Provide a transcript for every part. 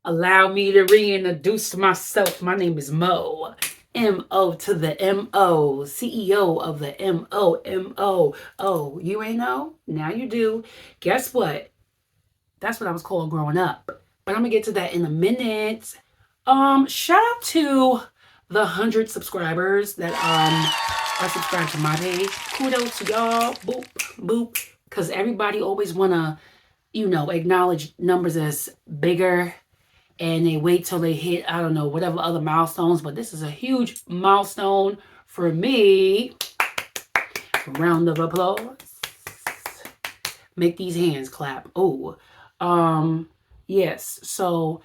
Allow me to reintroduce myself. My name is Mo. M-O to the M-O. CEO of the M-O-M-O. Oh, you ain't know? Now you do. Guess what? That's what I was called growing up. But I'm going to get to that in a minute. Shout out to the 100 subscribers that are subscribed to my page. Kudos to y'all. Boop, boop. Because everybody always want to, acknowledge numbers as bigger. And they wait till they hit, I don't know, whatever other milestones. But this is a huge milestone for me. Round of applause. Make these hands clap. Oh, yes. So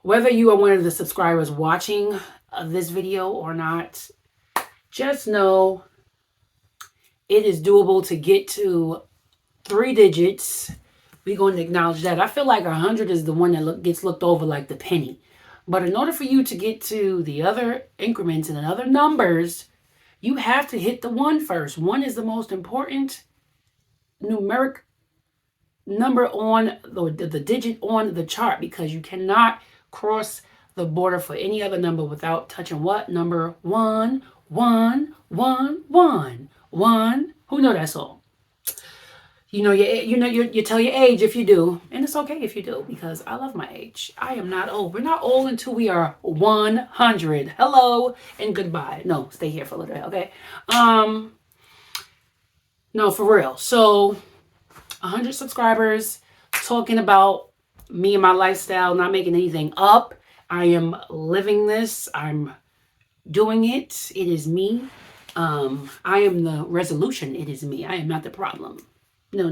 whether you are one of the subscribers watching this video or not, just know it is doable to get to 3 digits. We're going to acknowledge that. I feel like 100 is the one that gets looked over like the penny. But in order for you to get to the other increments and other numbers, you have to hit the 1 first. 1 is the most important numeric number on the digit on the chart, because you cannot cross the border for any other number without touching what? Number 1, 1, 1, 1, 1. Who know that song? You tell your age if you do, and it's okay if you do, because I love my age. I am not old. We're not old until we are 100. Hello and goodbye. No, stay here for a little bit, okay? No, for real. So 100 subscribers, talking about me and my lifestyle, not making anything up. I am living this. I'm doing it. It is me. I am the resolution. It is me. I am not the problem. No.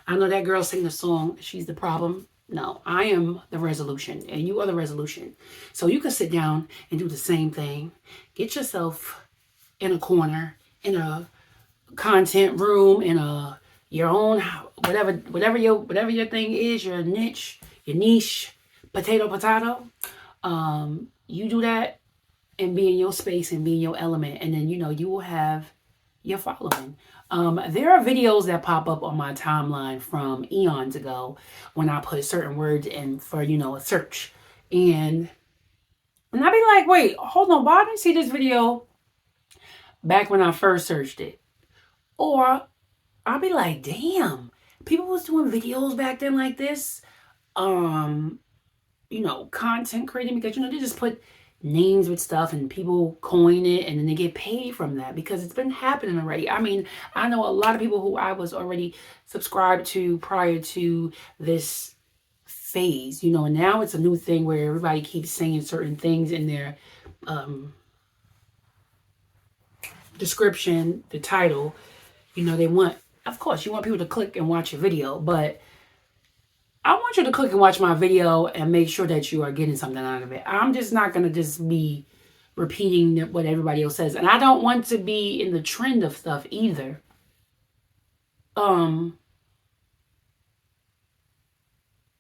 I know that girl sing the song, she's the problem. No, I am the resolution, and you are the resolution. So you can sit down and do the same thing. Get yourself in a corner, in a content room, in your own, whatever your thing is, your niche, potato. You do that and be in your space and be in your element, and then you will have your following. There are videos that pop up on my timeline from eons ago when I put certain words in for, a search. And I be like, wait, hold on, why didn't I see this video back when I first searched it? Or I'll be like, damn, people was doing videos back then like this. Content creating, because, they just put names with stuff and people coin it and then they get paid from that, because it's been happening already. I mean, I know a lot of people who I was already subscribed to prior to this phase, and now it's a new thing where everybody keeps saying certain things in their description, the title. They want, of course, you want people to click and watch your video, but I want you to click and watch my video and make sure that you are getting something out of it. I'm just not going to just be repeating what everybody else says. And I don't want to be in the trend of stuff either. Have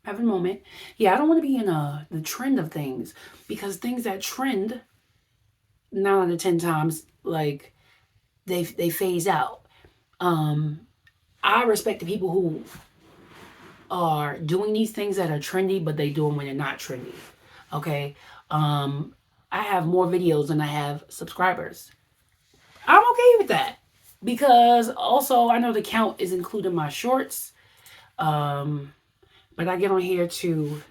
a moment. Yeah, I don't want to be in the trend of things, because things that trend 9 out of 10 times, like, they phase out. I respect the people who are doing these things that are trendy, but they do them when they're not trendy. Okay. I have more videos than I have subscribers. I'm okay with that, because also I know the count is including my shorts. But I get on here to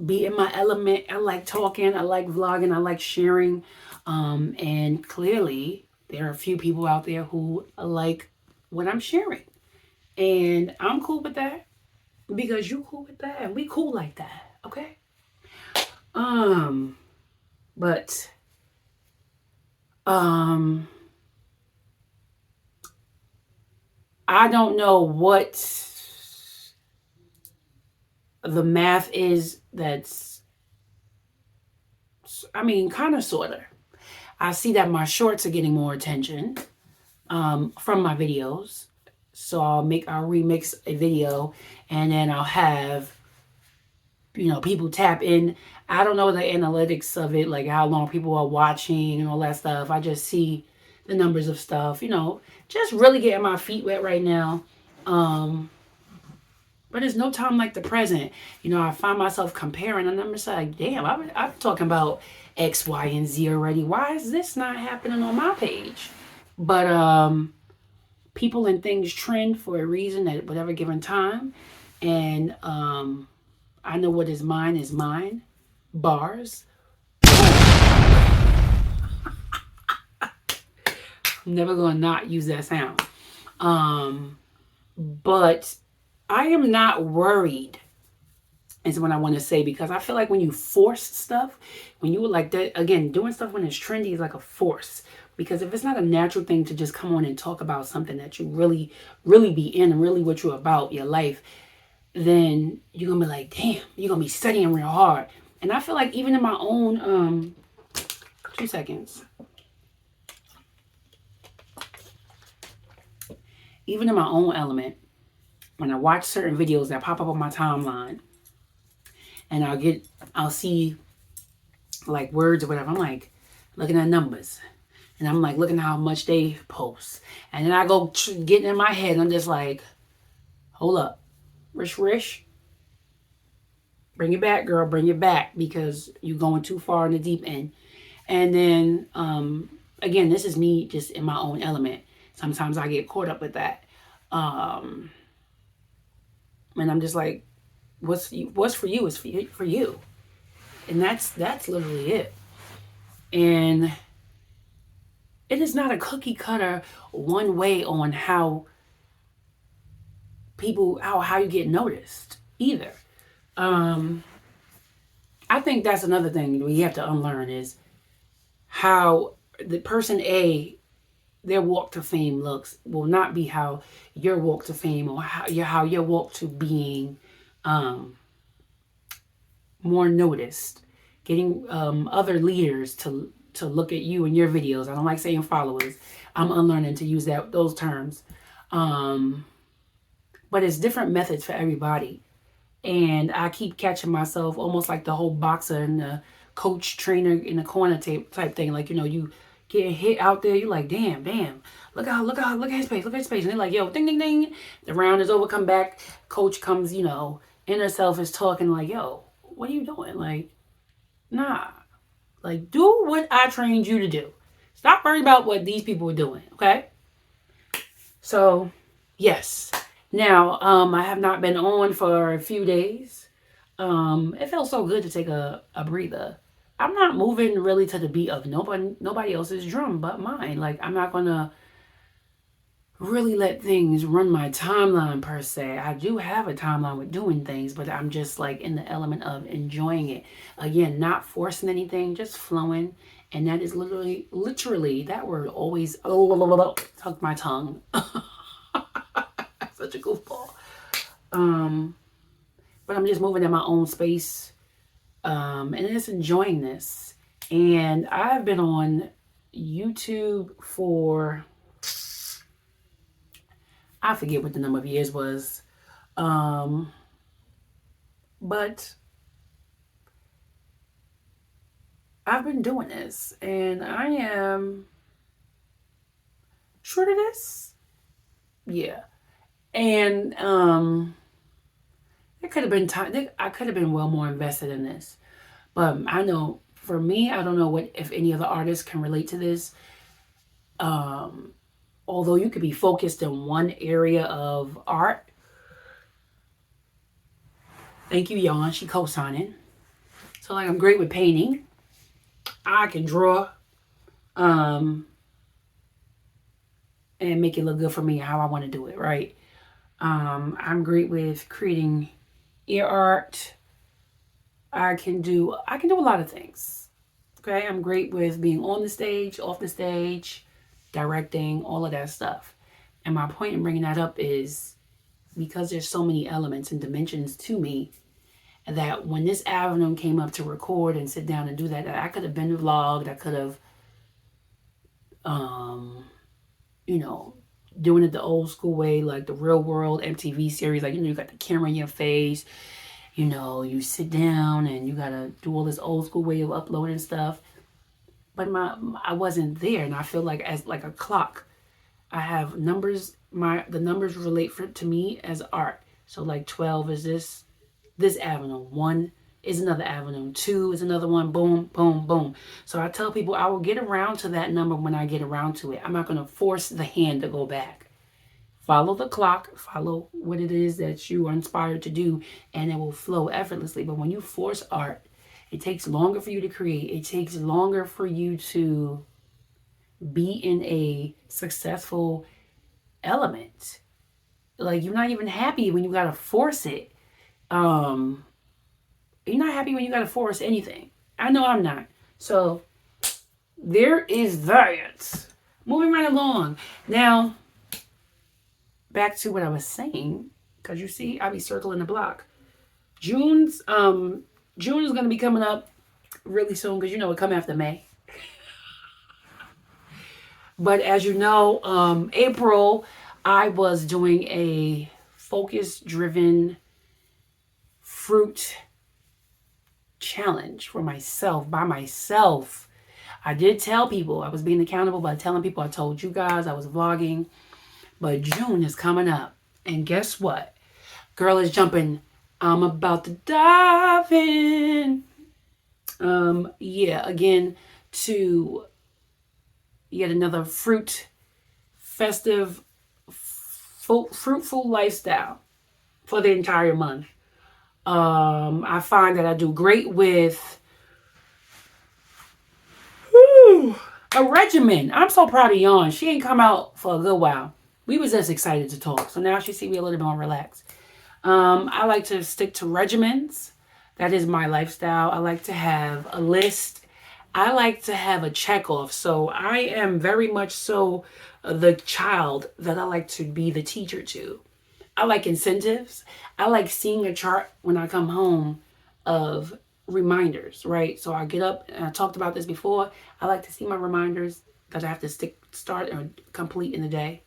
be in my element. I like talking, I like vlogging, I like sharing. And clearly there are a few people out there who like what I'm sharing, and I'm cool with that, because you cool with that, and we cool like that, okay? But I don't know what the math is that's, kind of, sort of. I see that my shorts are getting more attention from my videos. So I'll remix a video, and then I'll have, people tap in. I don't know the analytics of it, like how long people are watching and all that stuff. I just see the numbers of stuff, just really getting my feet wet right now. But there's no time like the present. You know, I find myself comparing, and I'm just like, damn, I've been talking about X, Y, and Z already. Why is this not happening on my page? But people and things trend for a reason at whatever given time. And I know what is mine is mine. Bars. I'm never going to not use that sound. But I am not worried, is what I want to say, because I feel like when you force stuff, when you like that, again, doing stuff when it's trendy is like a force. Because if it's not a natural thing to just come on and talk about something that you really, really be in and really what you're about, your life, then you're going to be like, damn, you're going to be studying real hard. And I feel like even in my own, 2 seconds. Even in my own element, when I watch certain videos that pop up on my timeline, and I'll see like words or whatever, I'm like looking at numbers, and I'm like looking at how much they post, and then I go getting in my head, and I'm just like, hold up, Rish, bring it back, girl, bring it back, because you're going too far in the deep end. And then again, this is me just in my own element. Sometimes I get caught up with that. And I'm just like, what's for you is for you. And that's literally it. And it is not a cookie cutter one way on how people, how you get noticed either. I think that's another thing we have to unlearn, is how the person A, their walk to fame looks will not be how your walk to fame, or how your walk to being more noticed, getting other leaders to look at you and your videos. I don't like saying followers. I'm unlearning to use those terms. But it's different methods for everybody. And I keep catching myself almost like the whole boxer and the coach trainer in the corner type thing. Like, you know, you get hit out there, you're like, damn, look at his face, And they're like, yo, ding, ding, ding. The round is over, come back. Coach comes, you know, inner self is talking like, yo, what are you doing? Like, nah. Like, do what I trained you to do. Stop worrying about what these people are doing, okay? So, yes. Now, I have not been on for a few days. It felt so good to take a breather. I'm not moving really to the beat of nobody else's drum but mine. Like, I'm not going to really let things run my timeline per se. I do have a timeline with doing things, but I'm just like in the element of enjoying it. Again, not forcing anything, just flowing. And that is literally that word always tuck my tongue. Such a goofball. But I'm just moving in my own space. And just enjoying this. And I've been on YouTube for, I forget what the number of years was. But I've been doing this, and I am true to this. Yeah. And there could have been time. I could have been well more invested in this. But I know for me, I don't know if any other artists can relate to this. Although you could be focused in one area of art. Thank you, Yawn. She co-signing. So like, I'm great with painting. I can draw. And make it look good for me how I want to do it, right? I'm great with creating ear art. I can do a lot of things. Okay, I'm great with being on the stage, off the stage, directing, all of that stuff. And my point in bringing that up is because there's so many elements and dimensions to me, that when this avenue came up to record and sit down and do that, I could have been vlogged. I could have, you know, doing it the old school way, like the Real World MTV series. Like, you know, you got the camera in your face. You know, you sit down and you got to do all this old school way of uploading stuff. But I wasn't there. And I feel like as like a clock. I have numbers. The numbers relate to me as art. So like 12 is this avenue. 1 is another avenue. 2 is another one. Boom, boom, boom. So I tell people I will get around to that number when I get around to it. I'm not going to force the hand to go back. Follow the clock, follow what it is that you are inspired to do, and it will flow effortlessly. But when you force art, it takes longer for you to create. It takes longer for you to be in a successful element. Like, you're not even happy when you got to force it. You're not happy when you got to force anything. I know I'm not. So there is that. Moving right along. Now, back to what I was saying, because you see, I be circling the block. June is going to be coming up really soon, because it come after May. But as you know, April, I was doing a focus-driven fruit challenge for myself, by myself. I did tell people I was being accountable by telling people. I told you guys I was vlogging. But June is coming up. And guess what? Girl is jumping. I'm about to dive in. Again, to yet another festive, fruitful lifestyle for the entire month. I find that I do great with a regimen. I'm so proud of Yawn. She ain't come out for a good while. We was just excited to talk. So now she see me a little bit more relaxed. I like to stick to regimens. That is my lifestyle. I like to have a list. I like to have a check off. So I am very much so the child that I like to be the teacher to. I like incentives. I like seeing a chart when I come home of reminders, right? So I get up, and I talked about this before. I like to see my reminders that I have to start or complete in the day.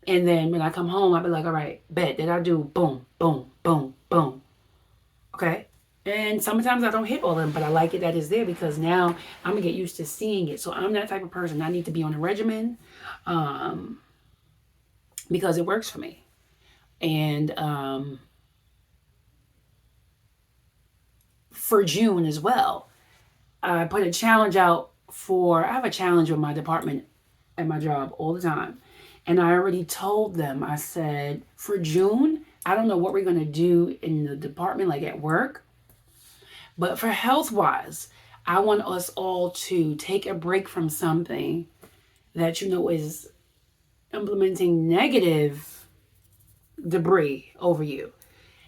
And then when I come home, I'll be like, all right, bet. Did I do boom, boom, boom, boom? Okay. And sometimes I don't hit all of them, but I like it that it's there, because now I'm going to get used to seeing it. So I'm that type of person. I need to be on a regimen because it works for me. And for June as well, I put a challenge out I have a challenge with my department at my job all the time. And I already told them, I said, for June, I don't know what we're going to do in the department, like at work. But for health-wise, I want us all to take a break from something that is implementing negative debris over you.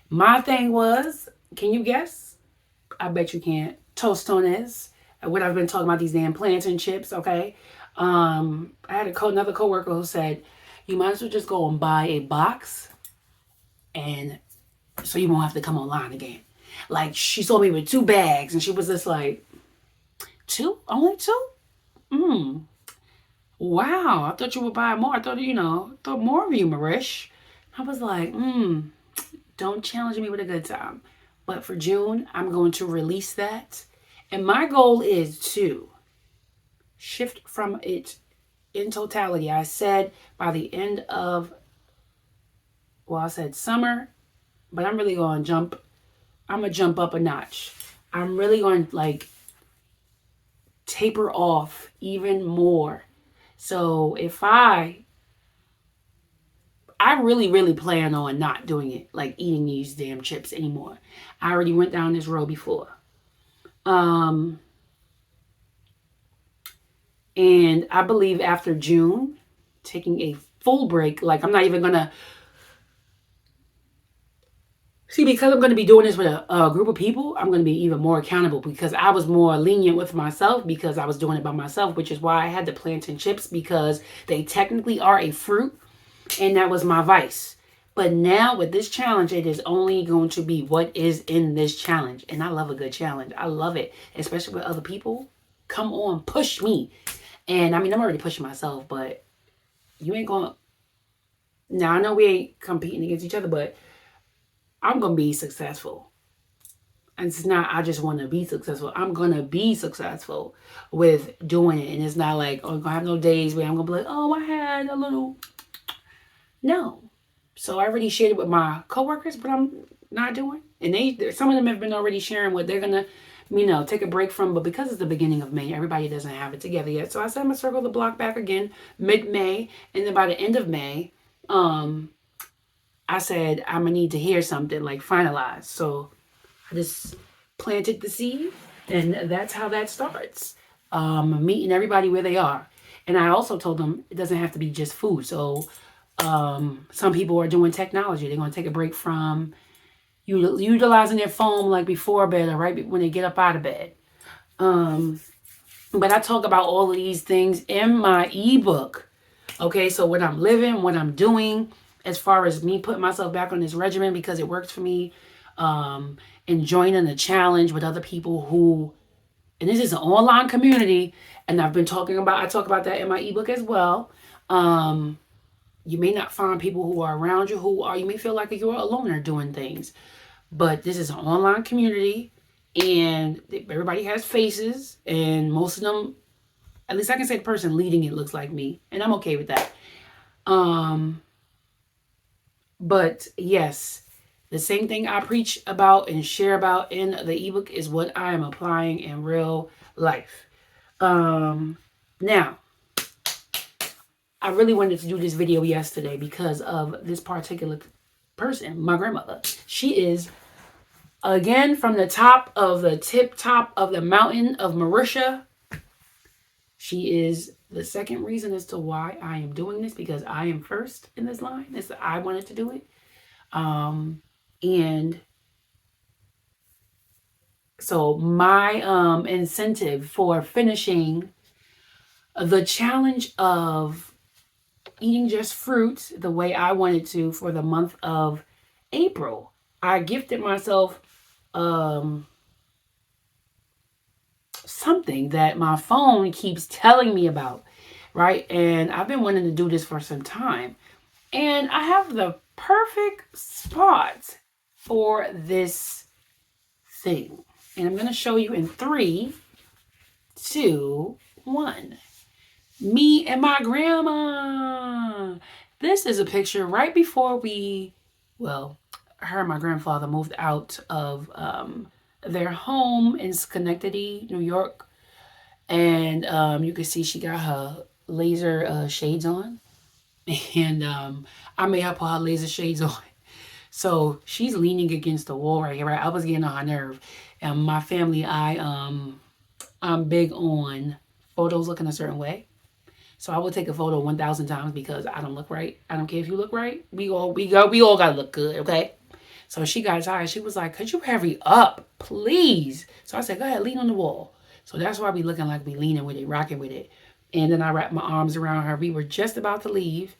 My thing was, can you guess? I bet you can't. Tostones. What I've been talking about, these damn plantain chips, okay? I had another coworker who said, you might as well just go and buy a box, and so you won't have to come online again. Like, she saw me with 2 bags, and she was just like, 2? Only 2? Wow, I thought you would buy more. I thought, thought more of you, Marish. I was like, don't challenge me with a good time. But for June, I'm going to release that. And my goal is to shift from it in totality. I said by the end of, I said summer, but I'm really going to jump up a notch. I'm really going to taper off even more. So if I really, really plan on not doing it, like eating these damn chips anymore. I already went down this road before. And I believe after June, taking a full break, I'm not even going to, because I'm going to be doing this with a group of people, I'm going to be even more accountable, because I was more lenient with myself because I was doing it by myself, which is why I had the plantain chips, because they technically are a fruit, and that was my vice. But now with this challenge, it is only going to be what is in this challenge. And I love a good challenge. I love it, especially with other people. Come on, push me. And I'm already pushing myself, but you ain't going to. Now, I know we ain't competing against each other, but I'm going to be successful. And it's not, I just want to be successful. I'm going to be successful with doing it. And it's not like, I'm going to have no days where I'm going to be like, I had a little. No. So I already shared it with my coworkers, but I'm not doing. And some of them have been already sharing what they're gonna, take a break from. But because it's the beginning of May, everybody doesn't have it together yet. So I said I'm gonna circle the block back again mid-May, and then by the end of May, I said I'm gonna need to hear something like finalized. So I just planted the seed, and that's how that starts. Meeting everybody where they are. And I also told them it doesn't have to be just food. So some people are doing technology. They're going to take a break from utilizing their phone like before bed or right when they get up out of bed. But I talk about all of these things in my ebook. Okay, so what I'm living, what I'm doing, as far as me putting myself back on this regimen because it works for me, and joining a challenge with other people who, and this is an online community, and I talk about that in my ebook as well. You may not find people who are around you you may feel like you're a loner doing things, but this is an online community, and everybody has faces, and most of them, at least I can say the person leading it looks like me, and I'm okay with that. But yes, the same thing I preach about and share about in the ebook is what I am applying in real life. Now, I really wanted to do this video yesterday because of this particular person, my grandmother. She is, again, from the top of the mountain of Mauritius. She is the second reason as to why I am doing this, because I am first in this line. I wanted to do it. And so my incentive for finishing the challenge of eating just fruit the way I wanted to for the month of April, I gifted myself something that my phone keeps telling me about, right? And I've been wanting to do this for some time. And I have the perfect spot for this thing. And I'm going to show you in 3, 2, 1. Me and my grandma. This is a picture right before her and my grandfather moved out of their home in Schenectady, New York. And you can see she got her laser shades on. And I made her put her laser shades on. So she's leaning against the wall right here, right? I was getting on her nerve. And my family, I'm big on photos looking a certain way. So I will take a photo 1,000 times because I don't look right. I don't care if you look right. We all gotta look good, okay? So she got tired. She was like, "Could you hurry up, please?" So I said, "Go ahead, lean on the wall." So that's why we looking like we leaning with it, rocking with it. And then I wrapped my arms around her. We were just about to leave.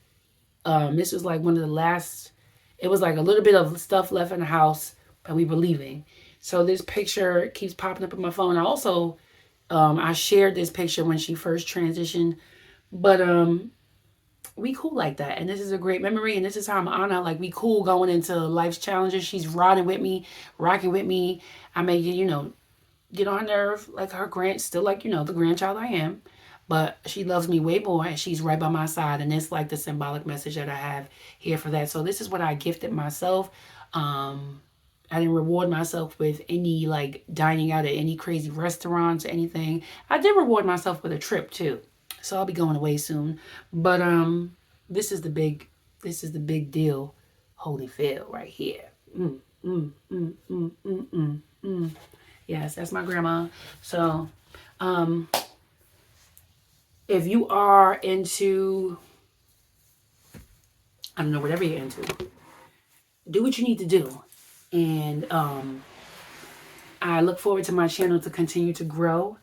This was like one of the last. It was like a little bit of stuff left in the house, and we were leaving. So this picture keeps popping up on my phone. I also, I shared this picture when she first transitioned. But we cool like that, and this is a great memory, and this is how I'm on her. Like, we cool going into life's challenges. She's riding with me, rocking with me. I may get on her nerve, like her still like the grandchild I am, but she loves me way more, and she's right by my side, and it's like the symbolic message that I have here for that. So this is what I gifted myself. I didn't reward myself with any like dining out at any crazy restaurants or anything. I did reward myself with a trip too. So I'll be going away soon. But this is the big deal. Holyfield right here. Yes, that's my grandma. So if you are into, I don't know, whatever you're into, do what you need to do. And I look forward to my channel to continue to grow.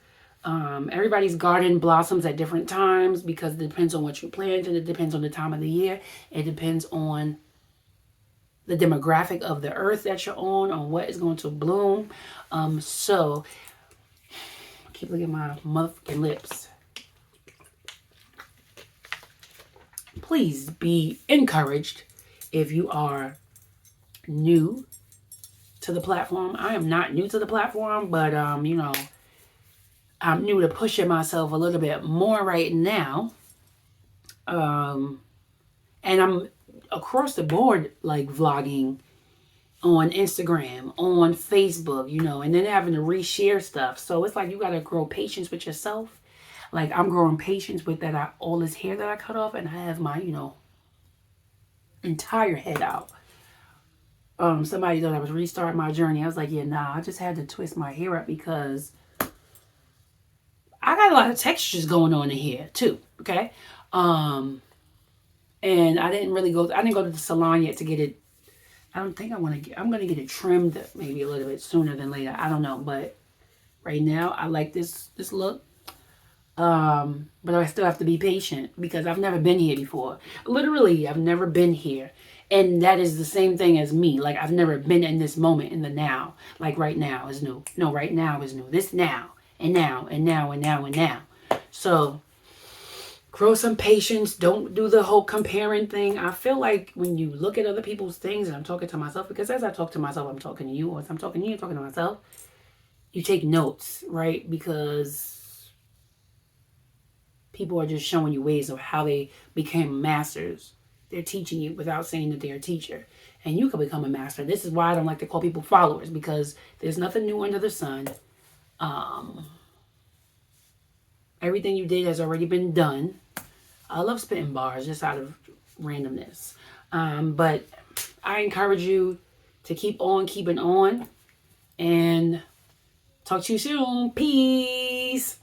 Everybody's garden blossoms at different times because it depends on what you plant, and it depends on the time of the year. It depends on the demographic of the earth that you're on what is going to bloom. So I keep looking at my motherfucking lips. Please be encouraged if you are new to the platform. I am not new to the platform, but I'm new to pushing myself a little bit more right now. And I'm across the board, like vlogging on Instagram, on Facebook, you know, and then having to reshare stuff. So it's like you got to grow patience with yourself. Like I'm growing patience with that all this hair that I cut off, and I have my, you know, entire head out. Somebody thought I was restarting my journey. I was like, yeah, nah, I just had to twist my hair up because I got a lot of textures going on in here too. Okay. And I didn't go to the salon yet to get it. I don't think I'm going to get it trimmed maybe a little bit sooner than later. I don't know. But right now I like this look. But I still have to be patient because I've never been here before. Literally, I've never been here. And that is the same thing as me. Like I've never been in this moment, in the now. Like right now is new. No, right now is new. This now and now and now and now and now. So grow some patience. Don't do the whole comparing thing. I feel like when you look at other people's things, and I'm talking to myself, because as I talk to myself, I'm talking to you, or as I'm talking to you, I'm talking to myself, you take notes, right? Because people are just showing you ways of how they became masters. They're teaching you without saying that they're a teacher. And you can become a master. This is why I don't like to call people followers, because there's nothing new under the sun. Everything you did has already been done. I love spitting bars just out of randomness. But I encourage you to keep on keeping on. And talk to you soon. Peace.